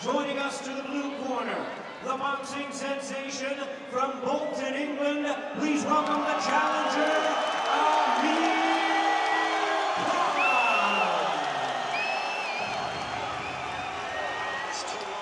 Joining us to the blue corner, the boxing sensation from Bolton, England. Please welcome the challenger, Amir. It's too long.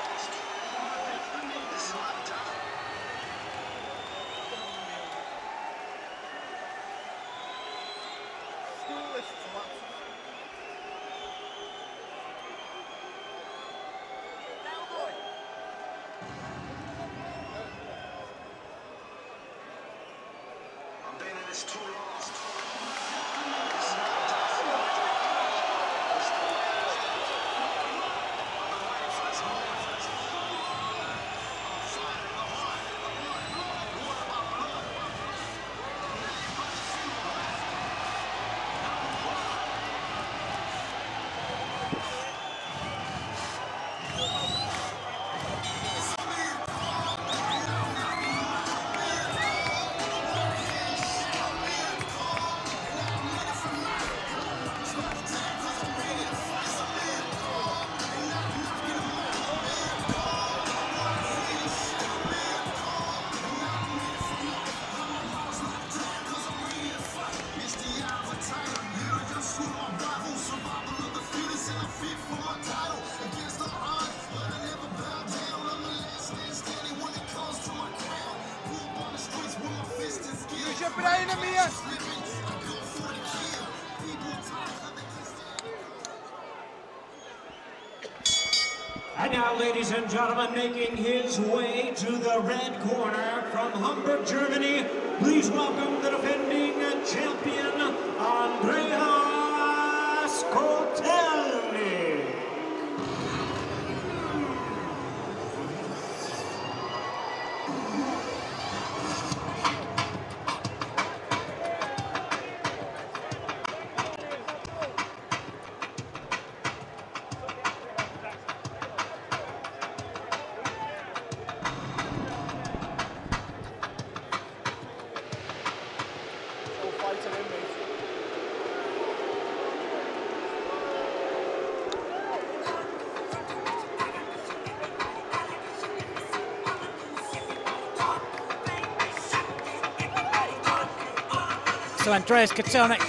And now, ladies and gentlemen, making his way to the red corner from Hamburg, Germany, please welcome the defending champion, Andreas Kotelnik. So Andreas Kotelnik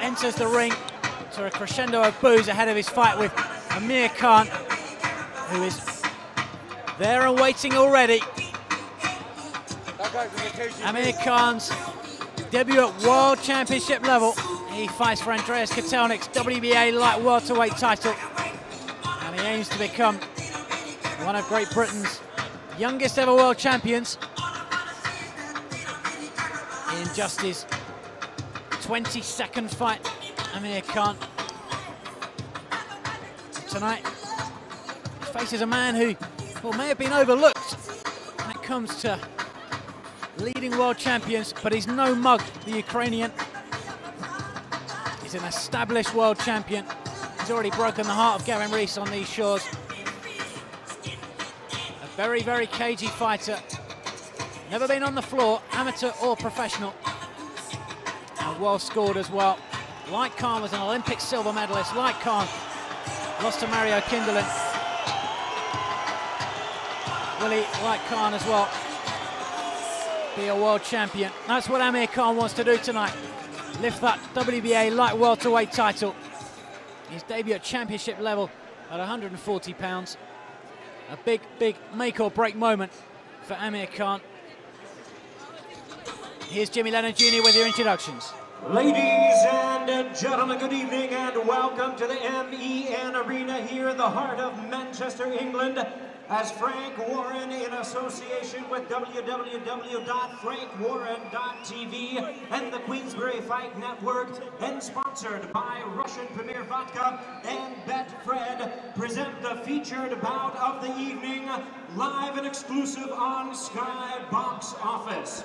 enters the ring to a crescendo of boos ahead of his fight with Amir Khan, who is there and waiting already. Amir Khan's debut at World Championship level. He fights for Andreas Kotelnik's WBA light welterweight title, and he aims to become one of Great Britain's youngest ever world champions in just his 22nd fight. Amir Khan tonight faces a man who may have been overlooked when it comes to leading world champions, but he's no mug, the Ukrainian. He's an established world champion. He's already broken the heart of Gavin Rees on these shores. A very, very cagey fighter. Never been on the floor, amateur or professional. And well scored as well. Like Khan was an Olympic silver medalist. Like Khan lost to Mario Kindelin. Will he, like Khan as well, be a world champion? That's what Amir Khan wants to do tonight. Lift that WBA light welterweight title. His debut at championship level at 140 pounds. A big, big make or break moment for Amir Khan. Here's Jimmy Lennon Jr. with your introductions. Ladies and gentlemen, good evening and welcome to the MEN Arena here in the heart of Manchester, England, as Frank Warren, in association with www.frankwarren.tv and the Queensberry Fight Network, and sponsored by Russian Premier Vodka and Betfred, present the featured bout of the evening, live and exclusive on Sky Box Office.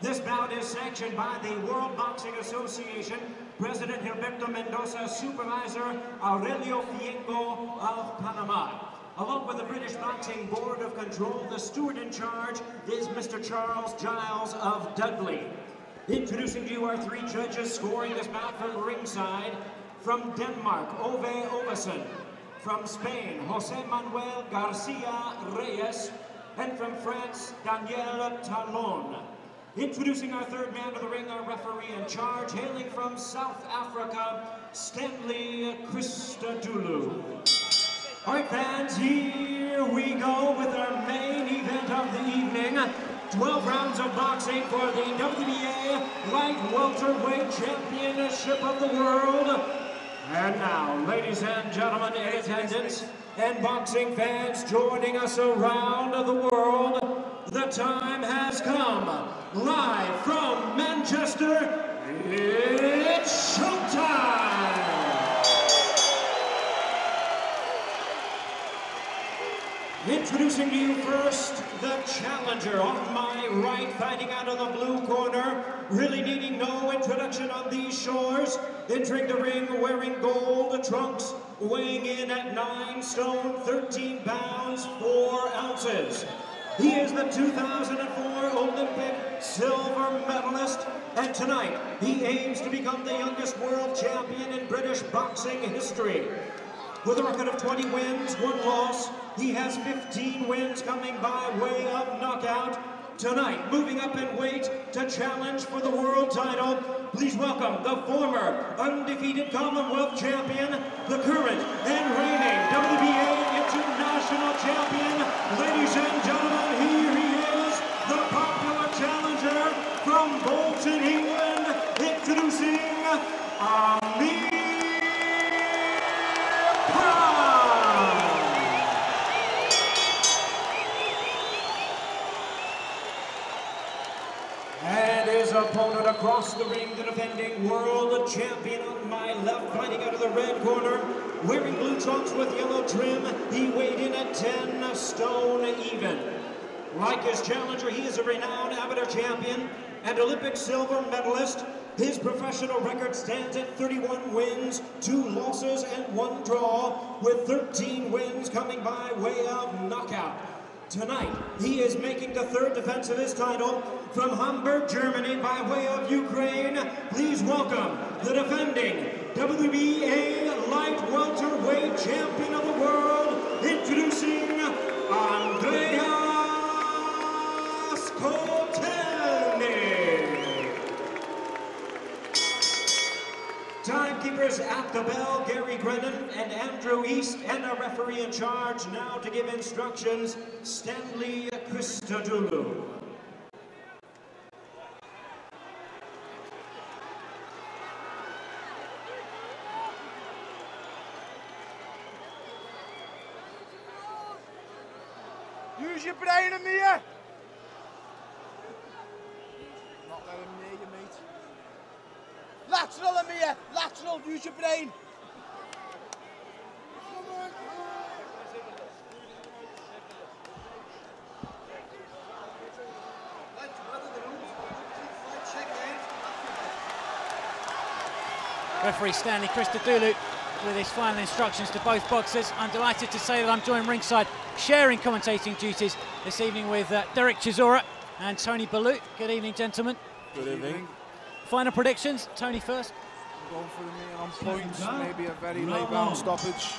This bout is sanctioned by the World Boxing Association, President Gilberto Mendoza, Supervisor Aurelio Fiengo of Panama. Along with the British Boxing Board of Control, the steward in charge is Mr. Charles Giles of Dudley. Introducing to you our three judges scoring this bout from ringside. From Denmark, Ove Ovesen. From Spain, Jose Manuel Garcia Reyes. And from France, Daniel Talon. Introducing our third man to the ring, our referee in charge, hailing from South Africa, Stanley Christodoulou. All right, fans, here we go with our main event of the evening. 12 rounds of boxing for the WBA Light Welterweight Championship of the World. And now, ladies and gentlemen in attendance, and boxing fans joining us around the world, the time has come. Live from Manchester, it's showtime! Introducing to you first, the challenger on my right, fighting out of the blue corner, really needing no introduction on these shores, entering the ring wearing gold trunks, weighing in at 9 stone, 13 pounds, 4 ounces. He is the 2004 Olympic silver medalist, and tonight he aims to become the youngest world champion in British boxing history. With a record of 20 wins, 1 loss, he has 15 wins coming by way of knockout. Tonight, moving up in weight to challenge for the world title, please welcome the former undefeated Commonwealth champion, the current and reigning WBA International champion. Ladies and gentlemen, here he is, the popular challenger from Bolton, England, introducing Amir. And his opponent across the ring, the defending world champion on my left, fighting out of the red corner, wearing blue trunks with yellow trim. He weighed in at 10 stone even. Like his challenger, he is a renowned amateur champion and Olympic silver medalist. His professional record stands at 31 wins, 2 losses, and 1 draw, with 13 wins coming by way of knockout. Tonight, he is making the 3rd defense of his title from Hamburg, Germany, by way of Ukraine. Please welcome the defending WBA Light Welterweight Champion of the World, introducing Andreas Kotelnik. Timekeepers at the bell, Gary Grennan and Andrew East, and a referee in charge now to give instructions, Stanley Christodoulou. Use your brain, Amir! Not letting him near you, mate. Lateral, Amir! Lateral, use your brain! Referee Stanley Christodoulou with his final instructions to both boxers. I'm delighted to say that I'm joined ringside, sharing commentating duties this evening with Derek Chisora and Tony Ballout. Good evening, gentlemen. Good evening. Final predictions, Tony first. I'm going for Amir on points, maybe a very late round stoppage.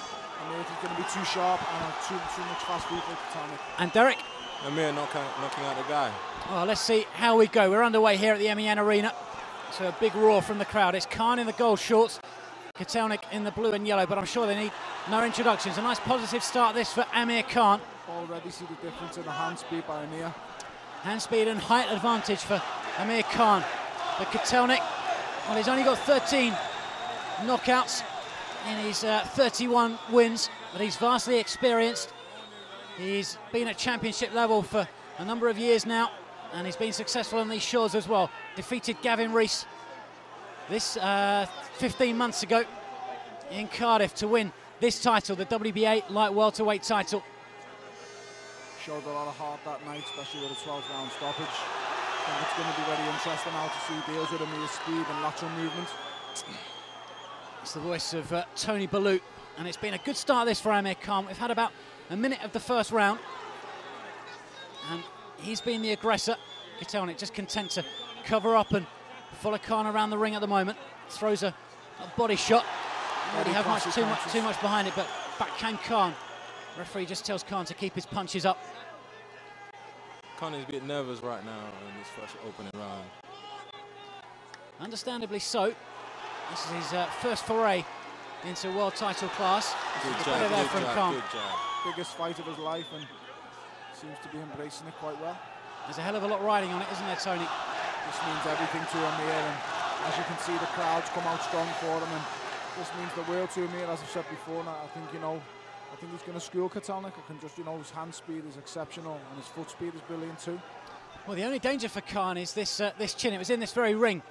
Amir is going to be too sharp and too much fast feet for Kotelnik. And Derek? Amir knocking out the guy. Oh, let's see how we go. We're underway here at the MEN Arena. So a big roar from the crowd. It's Khan in the gold shorts, Kotelnik in the blue and yellow, but I'm sure they need no introductions. A nice positive start this for Amir Khan. Already see the difference in the hand speed by Amir. Hand speed and height advantage for Amir Khan. But Kotelnik, well, he's only got 13 knockouts in his 31 wins, but he's vastly experienced. He's been at championship level for a number of years now, and he's been successful on these shores as well. Defeated Gavin Rees this 15 months ago in Cardiff to win this title, the WBA light welterweight title. Showed a lot of heart that night, especially with a 12-round stoppage. I think it's going to be very interesting how to see he deals with Amir's speed and lateral movement. It's the voice of Tony Ballout, and it's been a good start this for Amir Khan. We've had about a minute of the first round, and he's been the aggressor. Kotelnik just content to cover up and follow Khan around the ring at the moment. Throws a body shot. Don't really have too much behind it, but backhand Khan. Referee just tells Khan to keep his punches up. Khan is a bit nervous right now in this first opening round. Understandably so. This is his first foray into world title class. Good Better there from Khan. Good job. Biggest fight of his life, and seems to be embracing it quite well. There's a hell of a lot riding on it, isn't there, Tony? This means everything to Amir, and as you can see, the crowds come out strong for him, and this means the world to Amir, as I've said before. And I think, I think he's going to school Kotelnik. I can just, his hand speed is exceptional, and his foot speed is brilliant too. Well, the only danger for Khan is this chin. It was in this very ring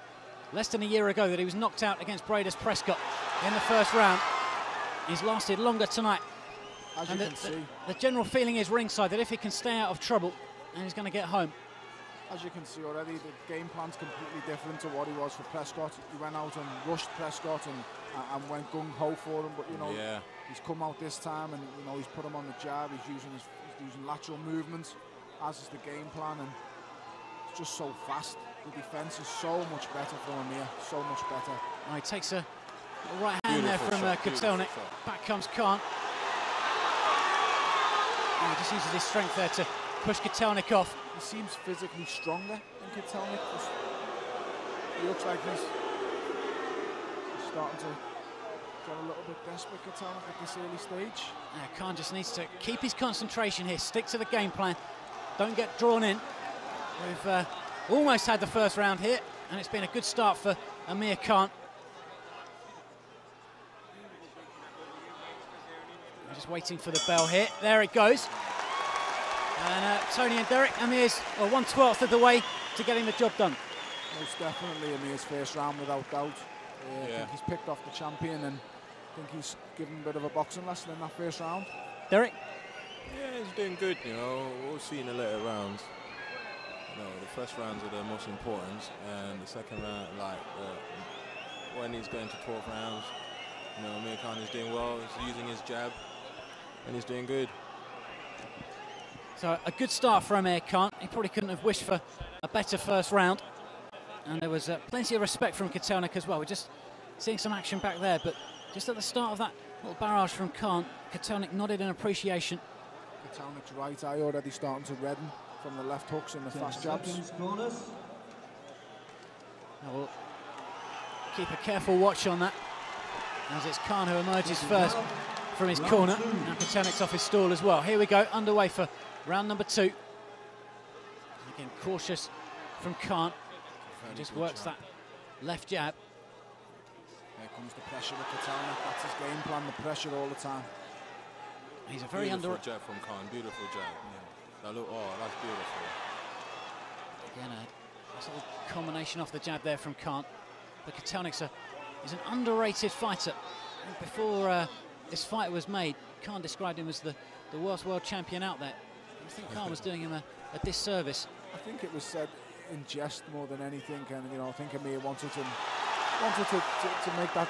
less than a year ago that he was knocked out against Bradus Prescott in the first round. He's lasted longer tonight. As you can see. The general feeling is ringside that if he can stay out of trouble, and he's going to get home. As you can see already, the game plan's completely different to what he was for Prescott. He went out and rushed Prescott and went gung-ho for him, but yeah. He's come out this time, and he's put him on the jab. He's using lateral movements, as is the game plan, and it's just so fast. The defense is so much better for Amir, so much better. Oh, he takes a right hand there from Kotelnik. Back comes Khan. And he just uses his strength there to push Kotelnik off. He seems physically stronger than Kotelnik. He looks like he's starting to get a little bit desperate, Kotelnik, at this early stage. Khan just needs to keep his concentration here, stick to the game plan, don't get drawn in. We've almost had the first round here, and it's been a good start for Amir Khan. We're just waiting for the bell here. There it goes. And Tony and Derek, Amir's 1/12 of the way to getting the job done. Most definitely Amir's first round, without doubt. I think he's picked off the champion, and I think he's given a bit of a boxing lesson in that first round. Derek? Yeah, he's doing good, We'll see in the later rounds. The first rounds are the most important, and the second round, when he's going to 12 rounds, Amir Khan is doing well. He's using his jab, and he's doing good. So a good start for Amir Khan. He probably couldn't have wished for a better first round. And there was plenty of respect from Kotelnik as well. We're just seeing some action back there, but just at the start of that little barrage from Khan, Kotelnik nodded in appreciation. Kotelnik's right eye already starting to redden from the left hooks and the fast jabs. We'll keep a careful watch on that, as it's Khan who emerges first from his corner. Now Kotelnik's off his stall as well. Here we go, underway for round number 2. Again, cautious from Khan. He just works that left jab. Here comes the pressure with Kotelnik. That's his game plan, the pressure all the time. He's a very beautiful jab from Khan, beautiful jab. Yeah. That's beautiful. Again, a nice little combination off the jab there from Khan. But Kotelnik's is an underrated fighter. Before this fight was made, Khan described him as the worst world champion out there. I think Khan was doing him a disservice. I think it was said in jest more than anything, and I think Amir wanted to make that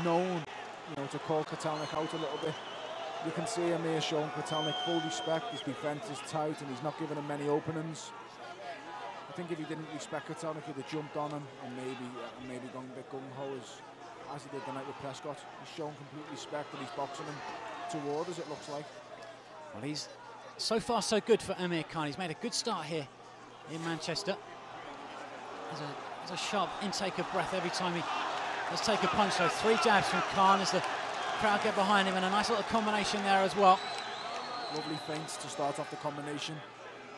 known, to call Kotelnik out a little bit. You can see Amir showing Kotelnik full respect. His defense is tight, and he's not giving him many openings. I think if he didn't respect Kotelnik, he'd have jumped on him and maybe gone a bit gung-ho as he did the night with Prescott. He's shown complete respect, and he's boxing him to orders, it looks like. Well, he's so far so good for Amir Khan. He's made a good start here in Manchester. There's a sharp intake of breath every time he does take a punch. So 3 jabs from Khan as the crowd get behind him, and a nice little combination there as well. Lovely feints to start off the combination.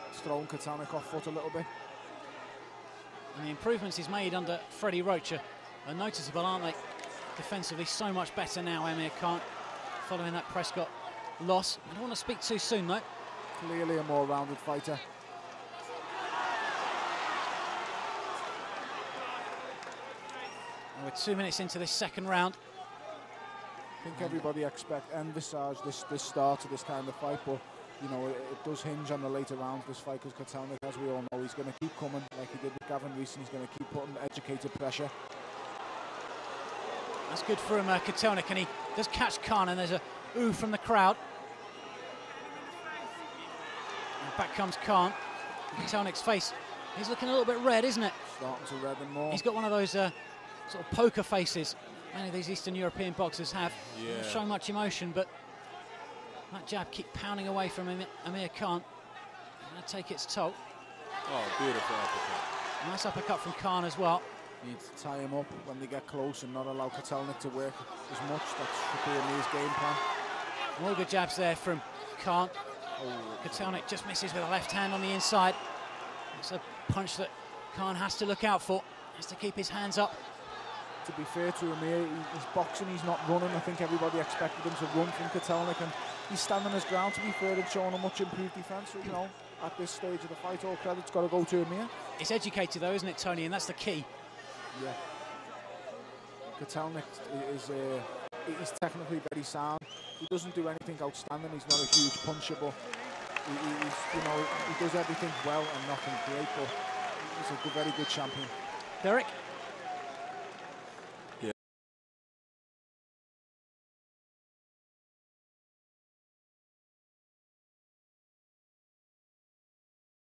It's thrown Kotelnik off foot a little bit. And the improvements he's made under Freddie Roach are noticeable, aren't they? Defensively, so much better now, Amir Khan, following that Prescott loss. I don't want to speak too soon, though. Clearly a more rounded fighter. And we're 2 minutes into this second round. I think everybody envisaged this start to this kind of fight, but it does hinge on the later rounds, this fight, because Kotelnik, as we all know, he's going to keep coming like he did with Gavin Rees, and he's going to keep putting educated pressure. That's good for him, Kotelnik, and he does catch Khan, and there's a ooh from the crowd. And back comes Khan. Kotelnik's face, he's looking a little bit red, isn't it? Starting to redden more. He's got one of those sort of poker faces many of these Eastern European boxers have. Yeah. Don't show much emotion, but That jab keep pounding away from Amir Khan. Gonna take its toll. Oh, beautiful uppercut. Nice uppercut from Khan as well. Need to tie him up when they get close and not allow Kotelnik to work as much. That should be Amir's game plan. More good jabs there from Khan. Kotelnik just misses with a left hand on the inside. It's a punch that Khan has to look out for. Has to keep his hands up. To be fair to Amir, he's boxing, he's not running. I think everybody expected him to run from Kotelnik, and he's standing his ground, to be fair, and showing a much improved defence. So, you know, at this stage of the fight, all credit's got to go to Amir. It's educated though, isn't it, Tony? And that's the key. Yeah. Kotelnik is he's technically very sound. He doesn't do anything outstanding. He's not a huge puncher, but he's, you know, he does everything well and nothing great. But he's a very good champion. Derek?